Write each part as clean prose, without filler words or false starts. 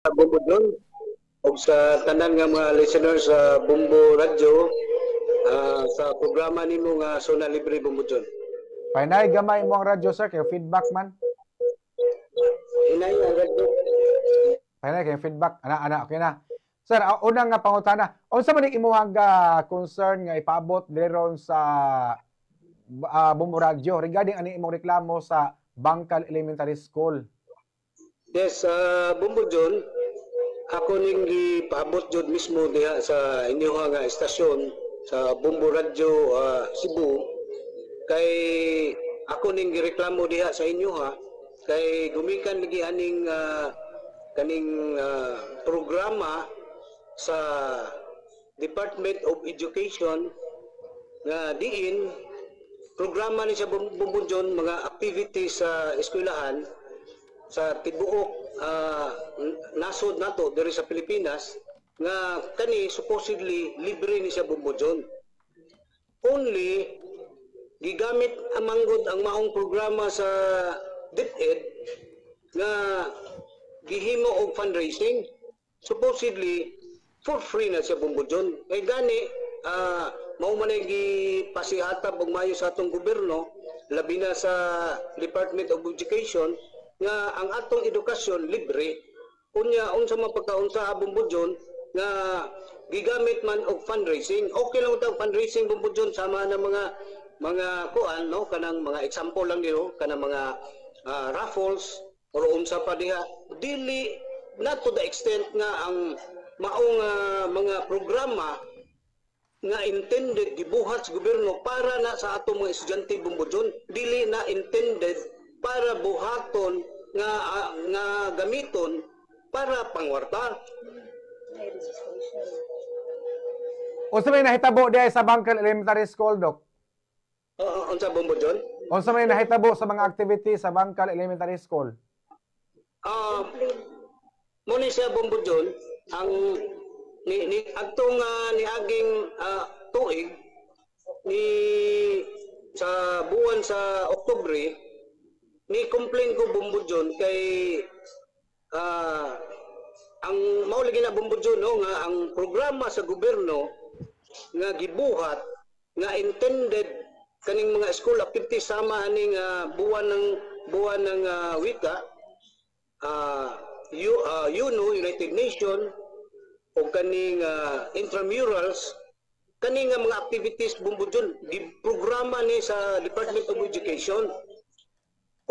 Bumbudon ug sa tanan nga mga listeners sa Bumbo Radio sa programa nimo nga Zona Libre Bumbudon. Painay gamay mo ang radyo sir kay feedback man. Inay ang radio. Painay kay feedback ana okay na. Sir, unang nga pangutana, unsa man imong concern nga ipaabot diron sa Bumbo Radio regarding ani imong reklamo sa Bangkal Elementary School? Yes, Bumbudon, ako ning gipaabot jud mismo diha sa inyo nga estasyon sa Bumbo Radio Cebu kay ako ning gireklamo diha sa inyo kay gumikan lagi aning kaning programa sa Department of Education nga diin programa ni sa Bumbudon mga activities sa eskwelahan sa tibuok nasod nato diri sa Pilipinas nga kani supposedly libre ni sa Bumbudon. Only gigamit amanggod ang maong programa sa DepEd nga gihimo og fundraising supposedly for free na sa Bumbudon. Kay gani mao man gipasihatab og mayo sa atong gobyerno labi na sa Department of Education nga ang atong edukasyon libre. Unya unsa man pagkaunsa Bumbudon nga gigamit man og fundraising. Okay lang tawag fundraising Bumbudon sama na mga kuan no kanang mga example lang dito kanang mga raffles or unsa pa diha dili not to the extent nga ang maong mga programa nga intended gibuhat sa gobyerno para na sa atong mga estudyante Bumbudon dili na intended para buhaton nga gamiton para pangwarta. Unsa may nahitabo diay sa Bangkal Elementary School, Dok? Unsa Bumbudon? Unsa may nahitabo sa mga activities sa Bangkal Elementary School? Muna siya Bumbudon ang ni atong niaging tuig ni sa buwan sa Oktubre ni complain ko Bumbudon kay ang mauligi na Bumbudon no nga ang programa sa gobyerno nga gibuhat nga intended kaning mga school activities sama aning buwan ng wika United Nations o kaning intramurals kaning mga activities Bumbudon di programa ni sa Department of Education.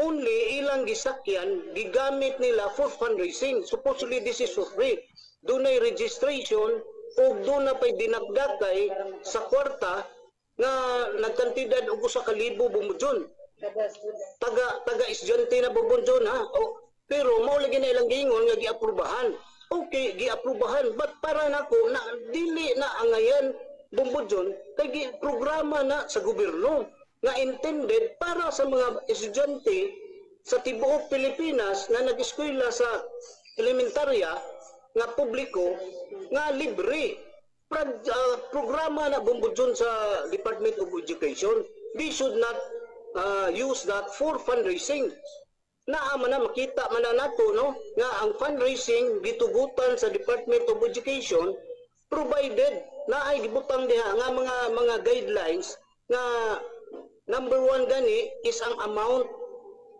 Only ilang gisakyan gigamit nila for fundraising. Supposedly this is for free. Dunay registration o doon na pa'y dinagdatay sa kwarta nga nagkantidad og 1,000 Bumbudon. Taga estudyante na Bumbudon pero mao lagi na ilang giingon nga giaprubahan. Okay, giaprubahan but para nako na dili na angayan Bumbudon kay programa na sa gobyerno nga intended para sa mga estudyante sa tibuok Pilipinas na nag-eskwela sa elementarya nga publiko nga libre. Programa na Bumbudon sa Department of Education. We should not use that for fundraising. Naa man na makita man na nato no nga ang fundraising gitugutan sa Department of Education provided na ay gibutang diha nga mga guidelines nga number 1 gani is ang amount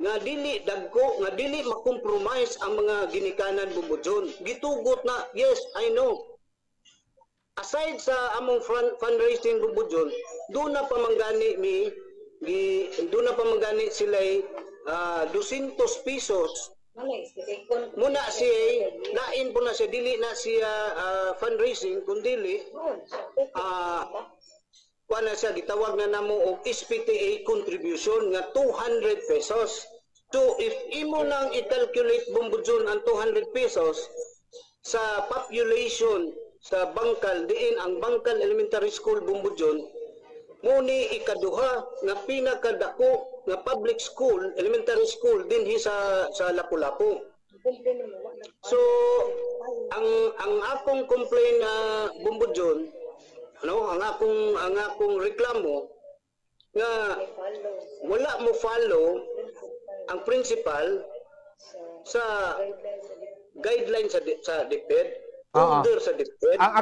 nga dili dagko nga dili makompromise ang mga ginikanan Bumbudon. Gitugot na yes I know. Aside sa among fundraising Bumbudon, doon na pamanggani sila'y 200 pesos. Muna siya, lain po na siya, dili na siya fundraising, kundi na siya, gitawag na namo og SPTA contribution nga 200 pesos. So, if imo nang i-calculate Bumbudon ang 200 pesos sa population sa Bangkal, diin ang Bangkal Elementary School Bumbudon, muni ikaduha nga pinakadako nga public school, elementary school dinhi sa Lapu-Lapu. So ang akong complaint Bumbudon ang akong reklamo nga wala mo follow ang principal sa guideline sa DepEd, Oo. order sa DepEd Ang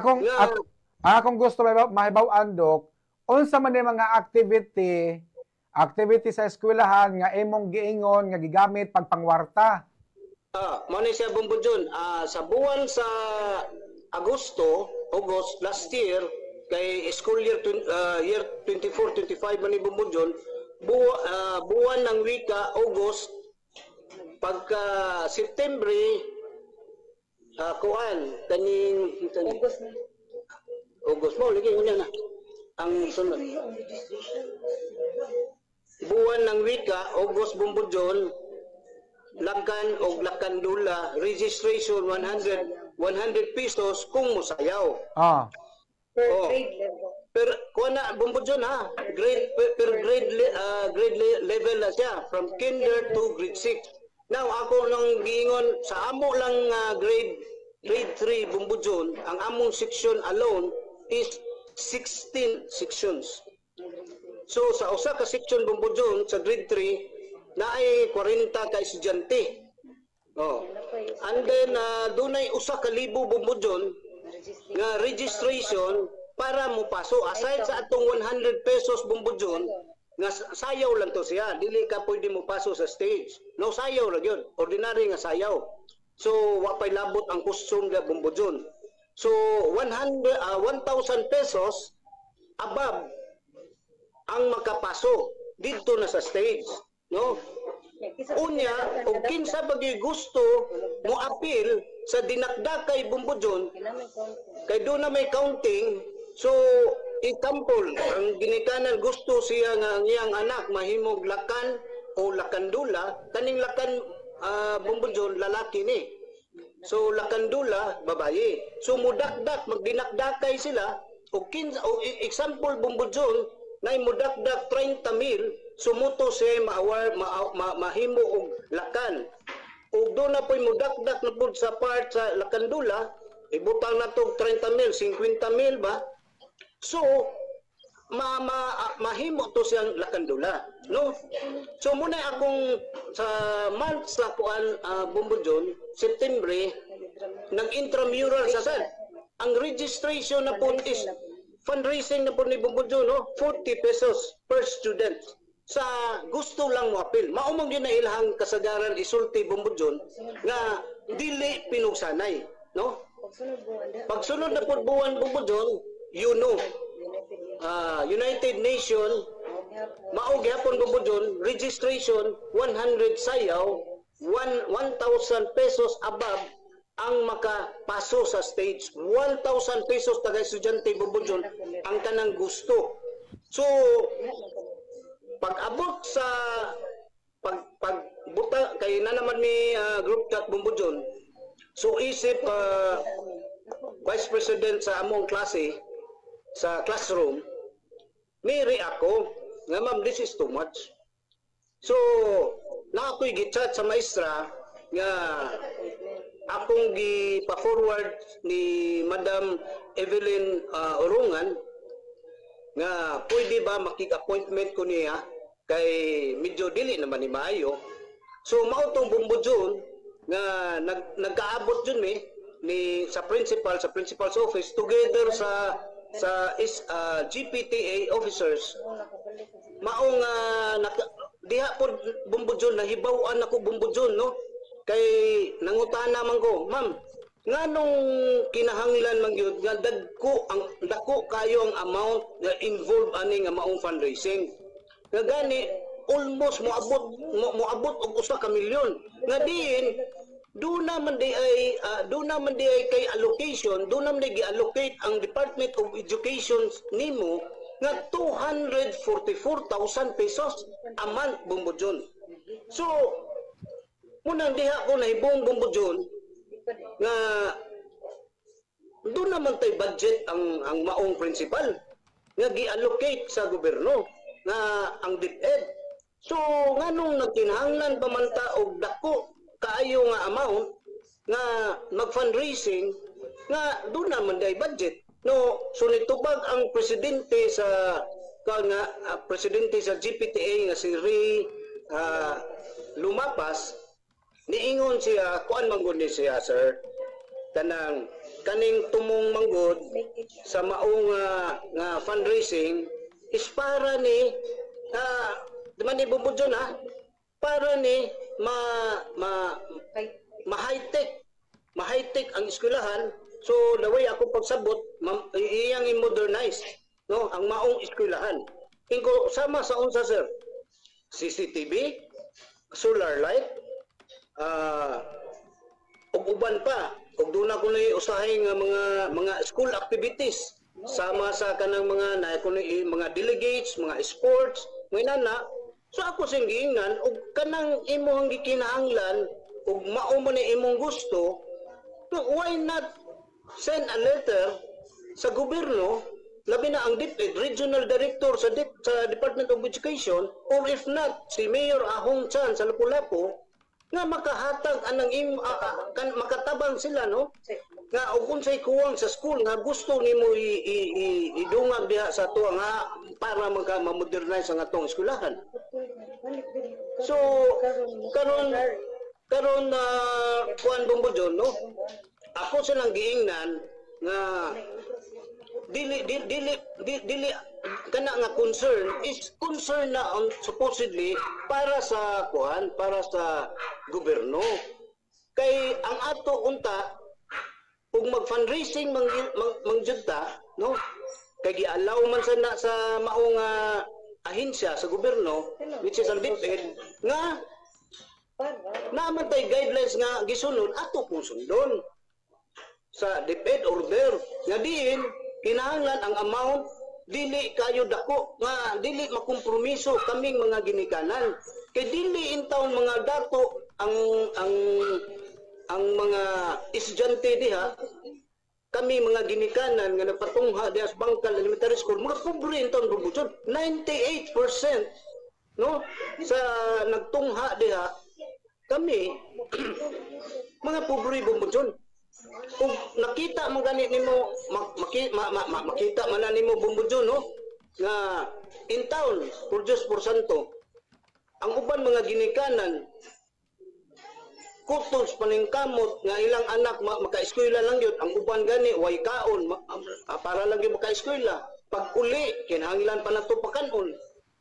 akong gusto mahibaw-an, Dok, unsa man yung mga activity sa eskwelahan nga imong giingon nga gigamit pagpangwarta. Mao ni siya Bumbudyon. Sa buwan sa August last year kay school year year 24-25 man ni Bumbudyon, buwan ng wika August, pagka September kuan kaning August mo lagi unya na ang sunod buwan ng wika August Bumbudyon, lakan o lakandula registration 100 pesos kung musayaw. Per grade level. Per kuana Bumbudyon ha, grade level na siya from kinder to grade 6. Now ako nang giingon sa amo lang grade 3 Bumbudyon, ang among section alone is 16 sections. So sa usa ka section Bumbudyon sa grade 3 naay 40 ka estudyante. And then dunay usa ka libo Bumbudyon nga registration para mo paso. Aside sa atong 100 pesos Bumbudyon nga sayaw lang to siya, dili ka pwede mo paso sa stage. No, sayaw ra gyud, ordinary nga sayaw. So wa pay labot ang costume nga Bumbudyon. So 1,000 pesos above ang makapaso dito na sa stage, no? Unya, og kinsa bagay gusto mo appeal sa dinakdakay Bumbudyon, kay doon na may counting. So example, ang ginikanan gusto siya nga ang iyang anak mahimog lakan o lakandula, kaning lakan Bumbudyon lalaki ni. So lakandula babaye. So mudakdak magdinakdakay sila o example Bumbudyon nay mudakdak 30,000, sumuto siya mahimo og lakan. Ug do na poy mudakdak na pud sa part sa lakandula, ibutang na to 30,000, 50,000 ba? So mahimo to siyang lakandula, no? So muna akong sa month sa kuan Bumbudyon, September, nag-intramural sa sad. Ang registration na po is fundraising na po ni Bumbudyon, no? 40 pesos per student. Sa gusto lang mo apil. Maumang yun na ilahang kasagaran isulti Bumbudyon nga dili pinugsanay, no? Pagsunod na po buwan Bumbudyon, you know, United Nations, mao gyapon Bumbudyon, registration 100 sayaw, 1,000 pesos above ang makapaso sa stage. 1,000 pesos taga estudyante Bumbudyon ang kanang gusto. So pag-abot sa pagbuta kay na naman ni group chat Bumbudyon, so isip Vice President sa among klase sa classroom, miri ako nga ma'am, this is too much. So na ako'y gichat sa maestra nga akong gipa-forward ni Madam Evelyn Urungan nga pwede ba makig-appointment ko niya kay medyo dili naman ni maayo. So mao tong Bumbudyon nga nagkaabot jud ni sa principal's office together sa GPTA officers. Mao nga diha pod Bumbudyon nahibaw-an ako Bumbudyon, no? Kay nangutana man ko, ma'am, nganong kinahanglan man gyud nga dako kayo ang amount nga involved ani nga maong fundraising. Nga gani almost moabot og 1 ka milyon. Nga diin do naman di ay kay allocation, do naman di gi-allocate ang Department of Education nimo nga 244,000 pesos a month Bumbudyon. So munang diha ko nahibong Bumbudyon nga doon naman tay budget ang maong principal nga gi-allocate sa gobyerno nga ang DepEd. So nganong nagkinahanglan pa man ta og dako kaayo nga amount nga mag-fundraising nga doon naman day budget, no? So nitubag ang presidente sa presidente sa GPTA nga si Ray Lumapas niingon siya, kuan manggod ni siya, sir, kaning tumong manggod sa maong nga fundraising is para ni di man ni Bumbudyon para ni ma-high-tech ang eskwelahan. So the way ako pagsabot, iyang i-modernize no ang maong eskwelahan. Ingko sama sa unsa, sir, CCTV, solar light, ug uban pa, ug doon ako na usahay nga mga school activities sama sa kanang mga delegates, mga sports, mga inana. So ako sing giingnan ug kanang imong gikinahanglan ug mao mo ni imong gusto, so why not send a letter sa gobyerno, labi na ang DepEd, regional director sa Department of Education, or if not si Mayor Ahong Chan sa Lapu-Lapu, nga makahatag anang makatabang sila, no, nga og unsay kuwang sa school nga gusto nimo idungag diha sa tuwa nga para ma-modernize ang atong eskwelahan. So karon kuan Bumbudyon, no, ako silang giingnan nga dili kana nga concern na supposedly para sa gobyerno. Kay ang ato unta ug mag-fundraising mangjud ta, no, kay gi-allow man sa maong ahensya sa gobyerno, which is ang DepEd, nga naman tay guidelines nga gisunod ato kung sundon sa DepEd order nga diin kinahanglan ang amount dili kayo dako nga dili makompromiso kaming mga ginikanan, kay dili intawon mga dato ang mga estudyante diha, kami mga ginikanan nga nagpatungha diha sa Bangkal Elementary School, mga pobre intawon Bumbudyon, 98% no sa nagtungha diha kami mga pobre Bumbudyon. Kung nakita mo gani nimo makita man nimo Bumbudyon, no, nga in town for Diyos por Santo ang uban mga ginikanan kutos paningkamot nga ilang anak maka-eskwela lang yun, ang uban gani way kaon para lang yung maka-eskwela, pag uli kinahanglan pa nato pakanon.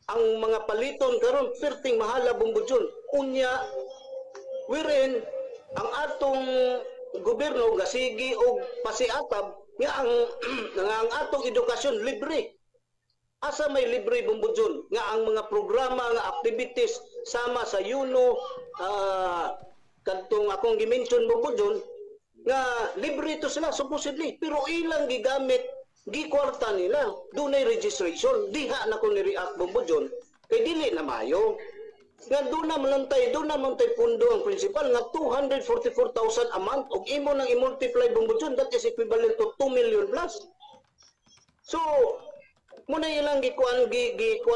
Ang mga paliton karon perting mahala Bumbudyon, unya wherein ang atong gobyerno gasigi og pasiatab nga ang atong edukasyon libre. Asa may libre Bumbudyon nga ang mga programa nga activities sama sa UNO, kadtong akong gi-mention Bumbudyon nga libre to sila supposedly, pero ilang gigamit gikwarta nila, dunay registration, diha na ko ni react Bumbudyon kay dili na mayo. Nga doon naman tay pundo ang principal nga 244,000 a month, ug imo nang i-multiply Bumbudyon, that is equivalent to 2 million plus. So muna ilang gikuan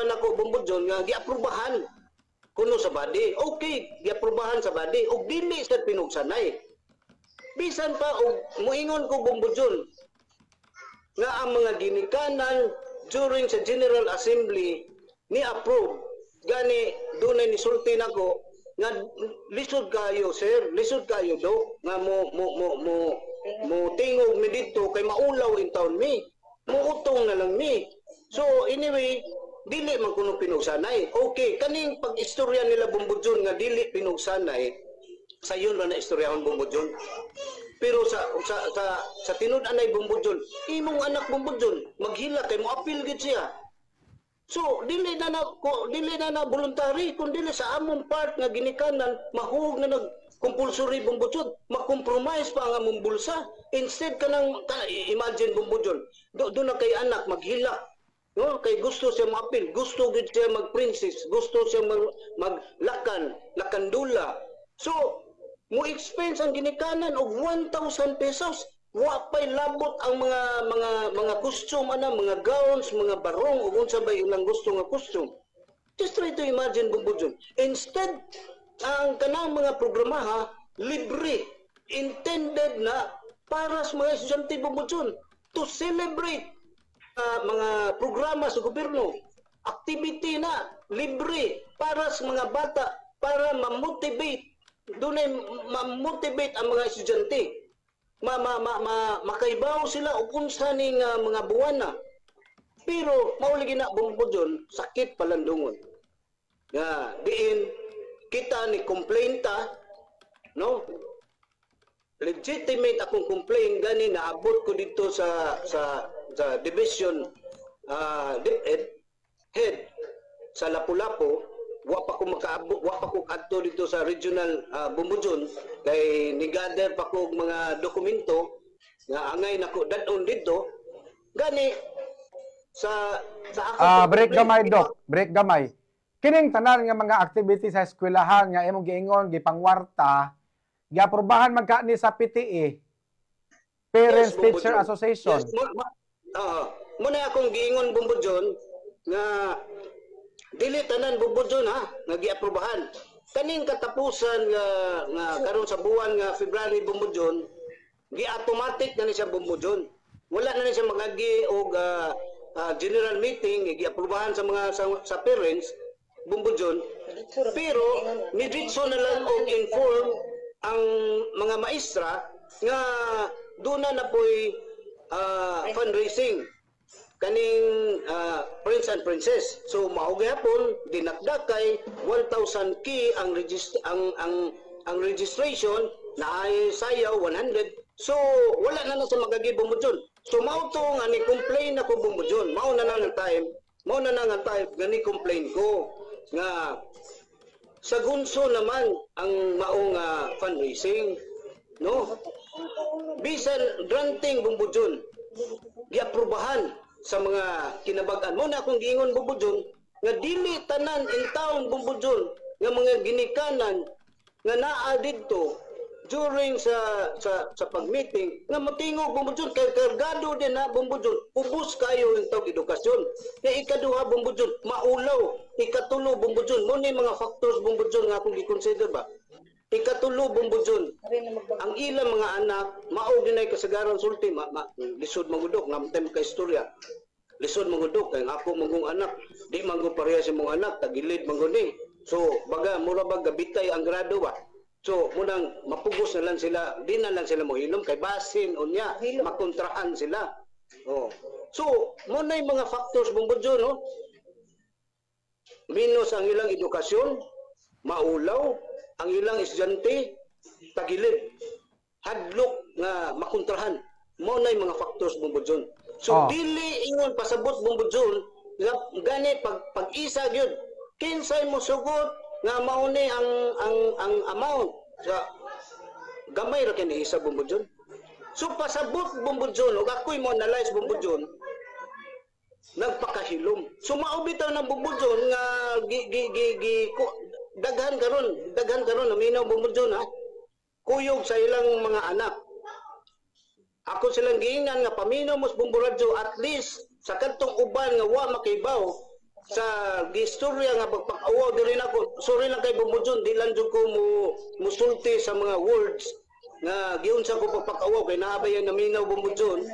ako Bumbudyon nga giaprubahan kuno sa body. Okay, giaprubahan sa body ug dili sa pinugsanay. Bisan pa og moingon ko Bumbudyon nga ang mga ginikanan during sa General Assembly ni approve gani dunay nisulti nako nga lisod kayo sir, lisod kayo do nga mo tingog mi dito kay maulaw in town mi, muutong na lang mi. So anyway, dili man kuno pinugsanay. Okay, kaning pag-istorya nila Bumbudyon nga dili pinugsanay, sayon ra na istoryahon Bumbudyon. Pero sa tinud-anay Bumbudyon, imong anak Bumbudyon maghila kay mo appeal gid siya. So dili na voluntary, kun dili sa among part nga ginikanan mahug na compulsory Bumbudyon, makompromise pa ang among bulsa. Instead imagine Bumbudyon, do na kay anak maghila, no, kay gusto siya ma-appeal, gusto gid siya mag-princess, gusto siya lakandula. So mo expense ang ginikanan og 1,000 pesos. Wa pay labot ang mga costume mga gowns, mga barong ug unsa bay ilang gusto nga costume. Just try to imagine Bumbudyon. Instead ang kanang mga programa libre, intended na para sa mga estudyante Bumbudyon to celebrate mga programa sa gobyerno. Activity na libre para sa mga bata para ma-motivate dunay ma-motivate ang mga estudyante. Makaibaw sila o unsa ning mga buwana. Pero mauli gina bumbudyon sakit palandungon. Nga diin kita ni complainta, no? Legitimate akong complaint gani naabot ko dito sa division DepEd head sa Lapu-Lapu. Wa pa ko makaabot, wa pa ko adto dito sa regional Bumbudyon kay ni-gather pa ko mga dokumento nga angay nako dadon dito gani sa ako break gamay Dok, break gamay. Kining tanan nga mga activity sa eskwelahan nga imong giingon gipangwarta, giaprobahan magkani sa PTE, Parents Teacher Association. Yes, muna akong giingon Bumbudyon nga dili tanan Bumbudyon ha nga giaprobahan. Kaning katapusan nga karon sa buwan nga February Bumbudyon, gi-automatic na ni siya Bumbudyon. Wala na ni siya magagi og general meeting giaprobahan sa mga sa parents Bumbudyon. Pero nidritso na lang og inform ang mga maestra nga doon na po'y fundraising kaning Prince and Princess. So mao gyapon dinakdak kay 1,000 ki ang registration na ay sayaw 100. So wala na sa magagi Bumbudyon. So mao to nga ni complain ako Bumbudyon. Mao na nga time gani complain ko nga sa Gunso naman ang maong fundraising, no? Bisan granting Bumbudyon giaprubahan sa mga kinabag-an. Muna akong giingon Bumbudyon nga dili tanan in town Bumbudyon nga mga ginikanan nga naa didto during sa pag-meeting nga motingog Bumbudyon kay kargado din na Bumbudyon ubos kayo yung tawag edukasyon. Kaya ikaduha Bumbudyon maulaw, ikatulo Bumbudyon mo ni mga factors Bumbudyon nga akong gi-consider ba. Ikatulo Bumbudyon ang ilang mga anak mao ginay kasagaran sulti lisod mangudok ngamtem ka istorya. Lisod mangudok kay ako mangong anak di manggo pareha sa mong anak tagilid mangguni. So baga mura bag gabitay ang grado ba. So munang mapugos na lang sila, di na lang sila mohilom kay basin unya makontraan sila. Oh. So muna yung mga factors Bumbudyon no. Minus ang ilang edukasyon, maulaw ang ilang estudyante tagilid hadlok nga makontrahan mo na yung mga factors Bumbudyon. So dili ingon pasabot Bumbudyon nga gani pag-isa gyud kinsay mo sugot nga mao ni ang amount sa gamay ra kini isa Bumbudyon. So pasabot Bumbudyon ug ako'y mo analyze Bumbudyon nagpakahilom. So mao bitaw ng Bumbudyon nga daghan karon naminaw Bumbudyon ha. Kuyog sa ilang mga anak. Ako silang giingnan nga paminaw mos Bumburadyo at least sa kadtong uban nga wa makibaw sa gistorya nga pagpakawaw diri nako. Sorry lang kay Bumbudyon, di lang jud ko musulti sa mga words nga giunsa ko pagpakawaw kay naabayan naminaw Bumbudyon.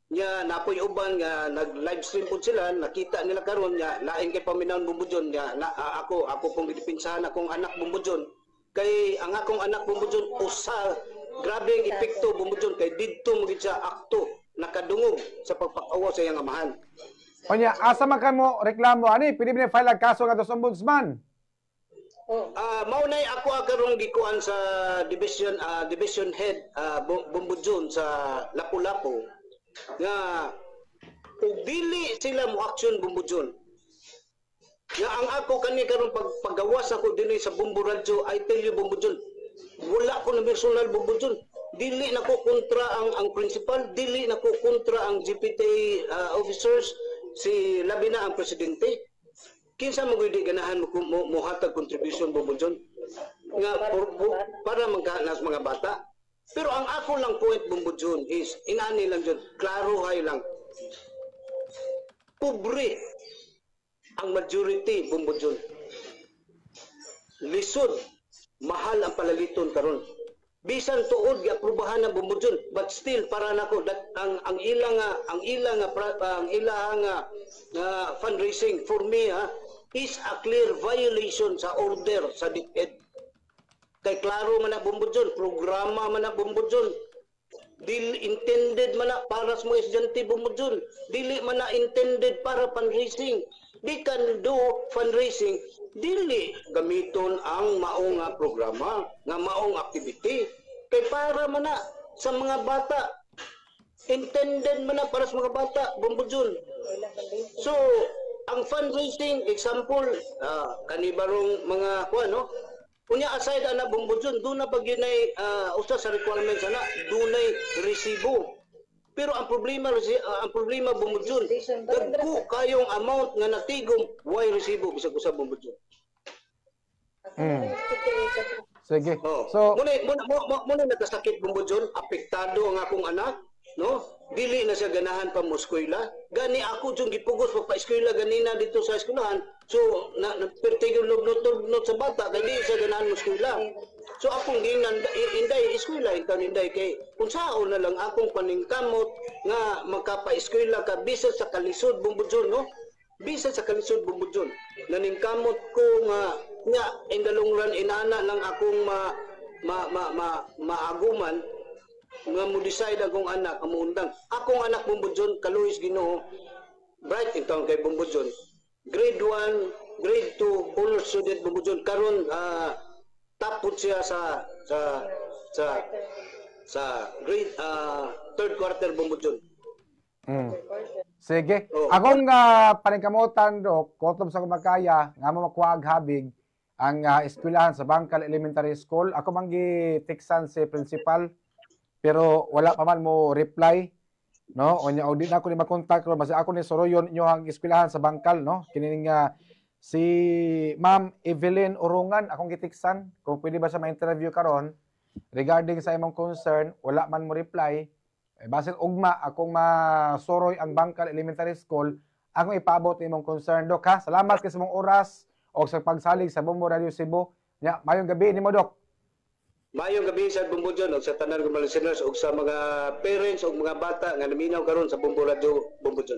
Nya napoy uban nga nag-live stream pud sila, nakita nila karon nya lain kay paminaw Bumbudyon nya ako pong gidipinsahan akong anak Bumbudyon. Kay ang akong anak Bumbudyon usa grabe ang epekto Bumbudyon kay didto mo gid siya akto nakadungog sa pagpakawaw sa iyang amahan. Onya, asa man kamo reklamo ani pili ni file ang kaso ngadto sa ombudsman? Mao nay ako karong gikuan sa division head Bumbudyon sa Lapu-Lapu nga ug dili sila mo action Bumbudyon. Nga ang ako kani karon paggawas ako dinhi sa Bumburadyo, I tell you Bumbudyon, wala ko na personal Bumbudyon. Dili nako kontra ang principal, dili nako kontra ang GPT officers, si labi na ang presidente. Kinsa mo gid ganahan mo hatag contribution Bumbudyon nga para magkanas mga bata. Pero ang ako lang point Bumbudyon is inani lang jud, klaro hay lang. Pobre ang majority Bumbudyon. Lisod, mahal ang palaliton karon. Bisan tuod giaprubahan ng Bumbudyon, but still para nako ang ilang fundraising for me is a clear violation sa order sa DepEd. Kay klaro man na Bumbudyon, programa man na Bumbudyon. Dili intended man na para sa mga estudyante Bumbudyon. Dili man na intended para fundraising. Di can do fundraising. Dili gamiton ang maong nga programa, nga maong activity. Kay para man na sa mga bata. Intended man na para sa mga bata, Bumbudyon. So, ang fundraising, example, kanibarong mga, no? Unya aside ana Bumbudyon, doon na paginay usa sa requirements ana, dunay resibo. Pero ang problema Bumbudyon, dagko kayong amount nga natigom, why resibo bisag usa Bumbudyon. Sige. So, muna nakasakit Bumbudyon, apektado ang akong anak, no? Dili na siya ganahan pa mo eskwela. Gani ako yung gipugos pa eskwela ganina dito sa eskwelahan. So, pertigil not sa bata, kaya di siya ganahan mo eskwela. So, akong ginan, inday eskwela, inday kay, kung saan na lang akong paningkamot nga magkapa-eskwela ka, bisa sa kalisod Bumbudyon, no? Bisa sa kalisod Bumbudyon. Naningkamot ko nga in the long run, inana lang akong maaguman, nga mo decide akong anak amuundang akong anak Bumbudyon kaluhis Ginoo bright in town kay Bumbudyon grade 1 grade 2 honor student Bumbudyon karon tapos siya sa grade third quarter Bumbudyon. Sige. Akong paningkamutan do kutob sa kumakaya nga mo makuha habig ang eskwelahan sa Bangkal Elementary School. Ako manggi tiksan si principal pero wala pa man mo reply, no? O di na ako ni makontak ro basta ako ni soroyon inyo ang eskwelahan sa Bangkal, no? Kini nga si Ma'am Evelyn Urungan akong gitiksan kung pwede ba siya ma-interview karon regarding sa imong concern, wala man mo reply. Basin ugma akong masoroy ang Bangkal Elementary School, akong ipaabot imong concern, Dok, ha? Salamat kay sa imong oras o sa pagsalig sa Bumbo Radio Cebu. Nya, mayong gabi nimo, Dok. Mayong gabi sa Bumbudyon ug sa tanan ng mga listeners ug sa mga parents ug mga bata nga naminaw karon sa Bumbo Radio Bumbudyon.